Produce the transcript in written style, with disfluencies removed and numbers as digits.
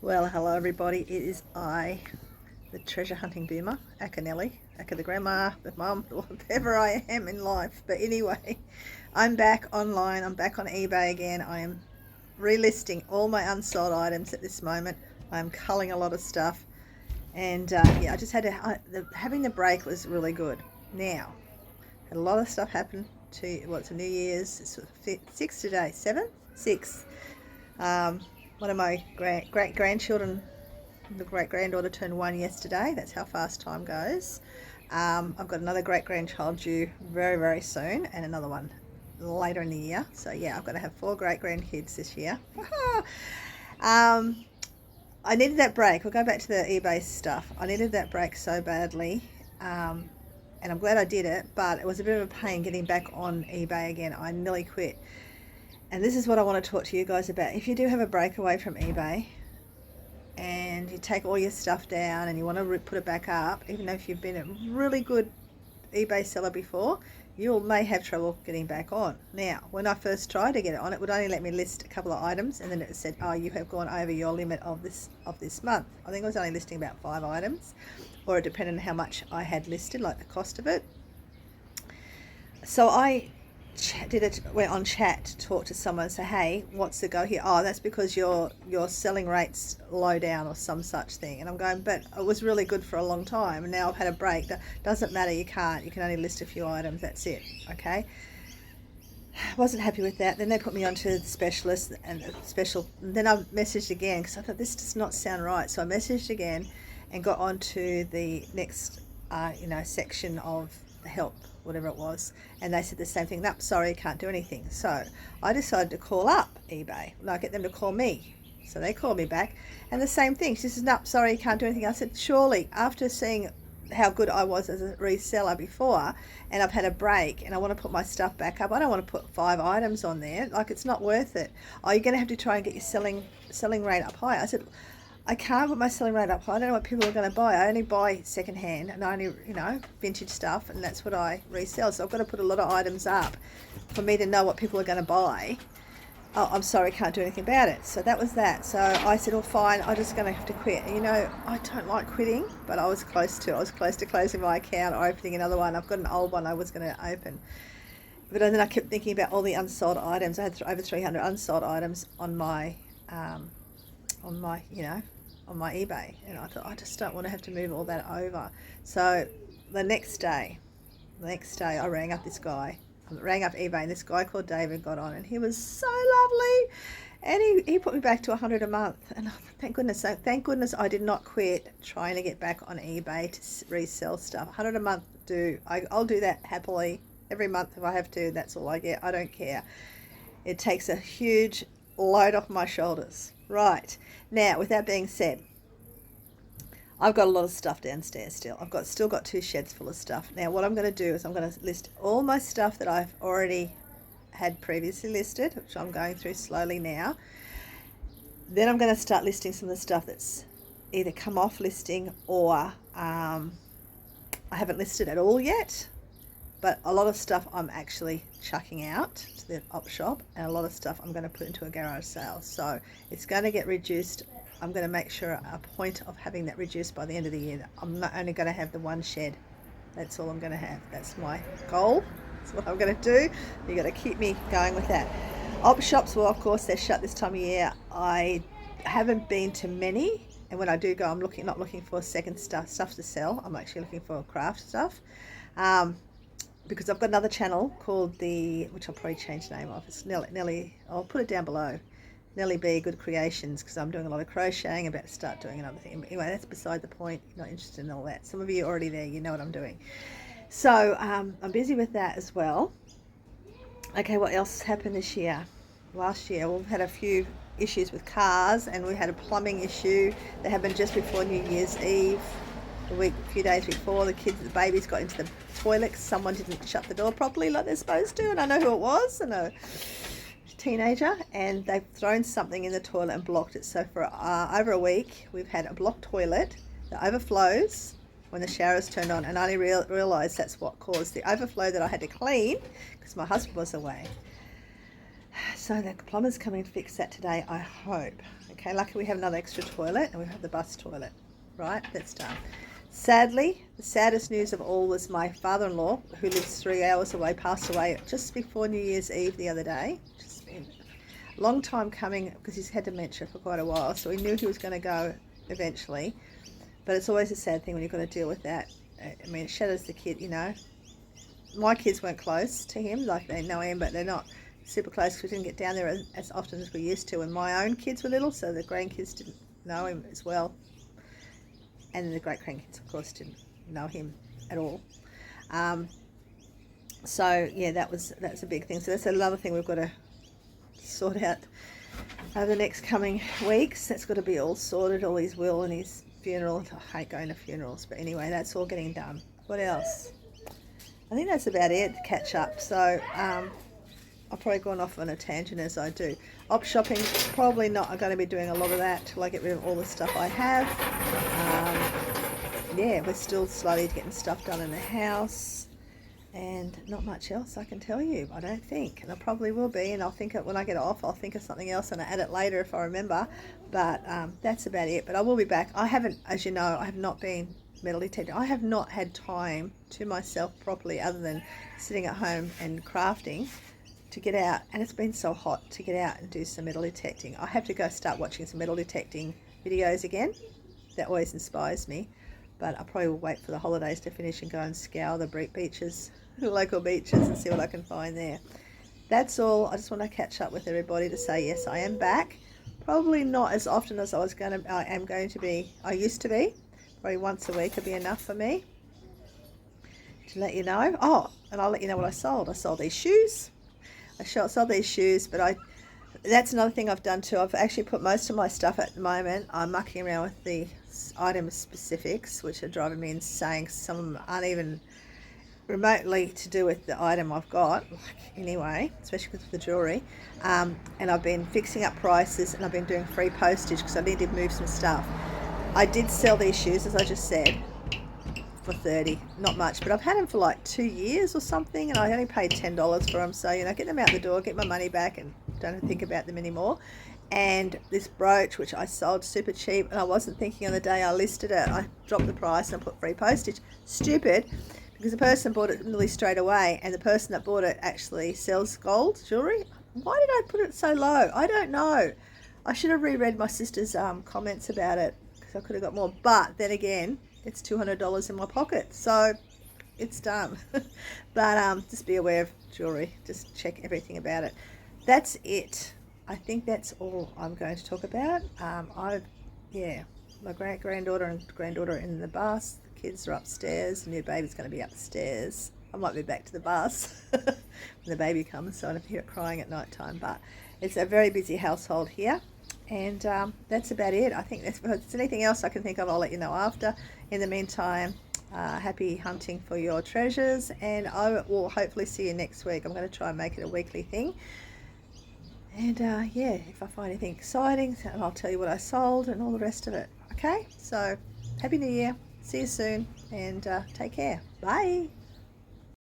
Well, hello everybody. It is I, the treasure hunting boomer, Aka Nelly, Aka the grandma, the mum, whatever I am in life. But anyway, I'm back online. I'm back on eBay again. I am relisting all my unsold items at this moment. I'm culling a lot of stuff, and yeah, I just had having the break was really good. Now, had a lot of stuff happen to it's a New Year's. It's six today, seven, six. Um, One of my great grandchildren, the great granddaughter, turned one yesterday. That's how fast time goes. I've got another great grandchild due very soon, and another one later in the year. So yeah, I've got to have four great grandkids this year. um, I needed that break. We'll go back to the eBay stuff. I needed that break so badly. And I'm glad I did it, but it was a bit of a pain getting back on eBay again. I nearly quit. And this is what I want to talk to you guys about. If you do have a breakaway from eBay and you take all your stuff down and you want to put it back up, even though if you've been a really good eBay seller before, you may have trouble getting back on. Now, when I first tried to get it on, it would only let me list a couple of items, and then it said, oh, you have gone over your limit of this month. I think I was only listing about 5 items, or it depended on how much I had listed, like the cost of it. So I went on chat to talk to someone and say, hey, what's the go here? Oh, that's because your selling rate's low down or some such thing. And I'm going, but it was really good for a long time, and now I've had a break. That doesn't matter, you can only list a few items, that's it. Okay, wasn't happy with that. Then they put me onto the specialist and then I messaged again because I thought this does not sound right. So I messaged again and got onto the next section of the help, whatever it was, and they said the same thing. Nope, sorry, can't do anything. So I decided to call up eBay. I get them to call me. So they called me back, and the same thing. She says, nope, sorry, can't do anything. I said, surely, after seeing how good I was as a reseller before, and I've had a break, and I want to put my stuff back up, I don't want to put 5 items on there. Like, it's not worth it. Oh, you're going to have to try and get your selling rate up higher. I said, I can't put my selling rate up high. I don't know what people are going to buy. I only buy second hand, and I only, vintage stuff, and that's what I resell. So I've got to put a lot of items up for me to know what people are going to buy. Oh, I'm sorry, can't do anything about it. So that was that. So I said, well, fine, I'm just going to have to quit. And, I don't like quitting, but I was close to closing my account or opening another one. I've got an old one I was going to open. But then I kept thinking about all the unsold items. I had over 300 unsold items on my eBay, and I thought, I just don't want to have to move all that over. So the next day I rang up eBay, and this guy called David got on, and he was so lovely, and he put me back to 100 a month, and thank goodness I did not quit trying to get back on eBay to resell stuff. 100 a month, I'll do that happily every month if I have to. That's all I get. I don't care. It takes a huge load off my shoulders. Right, now, with that being said, I've got a lot of stuff downstairs still. I've still got 2 sheds full of stuff. Now, what I'm going to do is I'm going to list all my stuff that I've already had previously listed, which I'm going through slowly now. Then I'm going to start listing some of the stuff that's either come off listing or I haven't listed at all yet. But a lot of stuff I'm actually chucking out to the op shop, and a lot of stuff I'm going to put into a garage sale. So it's going to get reduced. I'm going to make sure a point of having that reduced by the end of the year. I'm not only going to have the 1 shed. That's all I'm going to have. That's my goal. That's what I'm going to do. You've got to keep me going with that. Op shops, well, of course, they're shut this time of year. I haven't been to many, and when I do go, I'm not looking for second stuff to sell. I'm actually looking for craft stuff. Because I've got another channel called which I'll probably change the name of. It's Nelly, I'll put it down below. Nelly B Good Creations, because I'm doing a lot of crocheting, about to start doing another thing. Anyway, that's beside the point. You're not interested in all that. Some of you are already there, you know what I'm doing. So I'm busy with that as well. Okay, what else happened this year? Last year, we've had a few issues with cars, and we had a plumbing issue that happened just before New Year's Eve. A few days before, the babies got into the toilet. Someone didn't shut the door properly like they're supposed to, and I know who it was, and a teenager, and they've thrown something in the toilet and blocked it. So for over a week, we've had a blocked toilet that overflows when the shower's turned on, and I only realised that's what caused the overflow that I had to clean because my husband was away. So the plumber's coming to fix that today, I hope. Okay, lucky we have another extra toilet, and we have the bus toilet. Right, that's done. Sadly, the saddest news of all was my father-in-law, who lives 3 hours away, passed away just before New Year's Eve the other day. Just been a long time coming, because he's had dementia for quite a while, so we knew he was going to go eventually. But it's always a sad thing when you've got to deal with that. I mean, it shatters the kid, you know. My kids weren't close to him, like they know him, but they're not super close because we didn't get down there as often as we used to. And my own kids were little, so the grandkids didn't know him as well. And the great-grandkids, of course, didn't know him at all. So, yeah, that's a big thing. So that's another thing we've got to sort out over the next coming weeks. That's got to be all sorted, all his will and his funeral. I hate going to funerals, but anyway, that's all getting done. What else? I think that's about it to catch up. So I've probably gone off on a tangent as I do. Op shopping, probably not. I'm going to be doing a lot of that till I get rid of all the stuff I have. Yeah, we're still slowly getting stuff done in the house, and not much else I can tell you, I don't think. And I probably will be, and I'll think it when I get off. I'll think of something else and I'll add it later if I remember. But that's about it. But I will be back. I haven't, as you know, I have not been metal detecting. I have not had time to myself properly, other than sitting at home and crafting, to get out. And it's been so hot to get out and do some metal detecting. I have to go start watching some metal detecting videos again. That always inspires me. But I probably will wait for the holidays to finish and go and scour the beaches, the local beaches, and see what I can find there. That's all. I just want to catch up with everybody to say yes, I am back. Probably not as often as I am going to be. I used to be. Probably once a week would be enough for me to let you know. Oh, and I'll let you know what I sold. I sold these shoes. I sold these shoes, but that's another thing I've done too. I've actually put most of my stuff at the moment. I'm mucking around with the item specifics, which are driving me insane. Some of them aren't even remotely to do with the item I've got, anyway, especially with the jewellery. And I've been fixing up prices, and I've been doing free postage because I need to move some stuff. I did sell these shoes, as I just said, for $30, not much, but I've had them for like 2 years or something, and I only paid $10 for them. So, you know, get them out the door, get my money back, and don't think about them anymore. And this brooch, which I sold super cheap, and I wasn't thinking on the day I listed it, I dropped the price and put free postage. Stupid, because the person bought it nearly straight away, and the person that bought it actually sells gold jewellery. Why did I put it so low? I don't know. I should have reread my sister's comments about it, because I could have got more. But then again, it's $200 in my pocket, so it's done. But just be aware of jewellery. Just check everything about it. That's it. I think that's all I'm going to talk about. My granddaughter and granddaughter are in the bus. The kids are upstairs. The new baby's going to be upstairs. I might be back to the bus when the baby comes, so I don't hear it crying at night time. But it's a very busy household here. And that's about it. I think if there's anything else I can think of, I'll let you know after. In the meantime, happy hunting for your treasures, and I will hopefully see you next week. I'm going to try and make it a weekly thing. And yeah, if I find anything exciting, I'll tell you what I sold and all the rest of it. Okay, so Happy New Year. See you soon, and take care. Bye.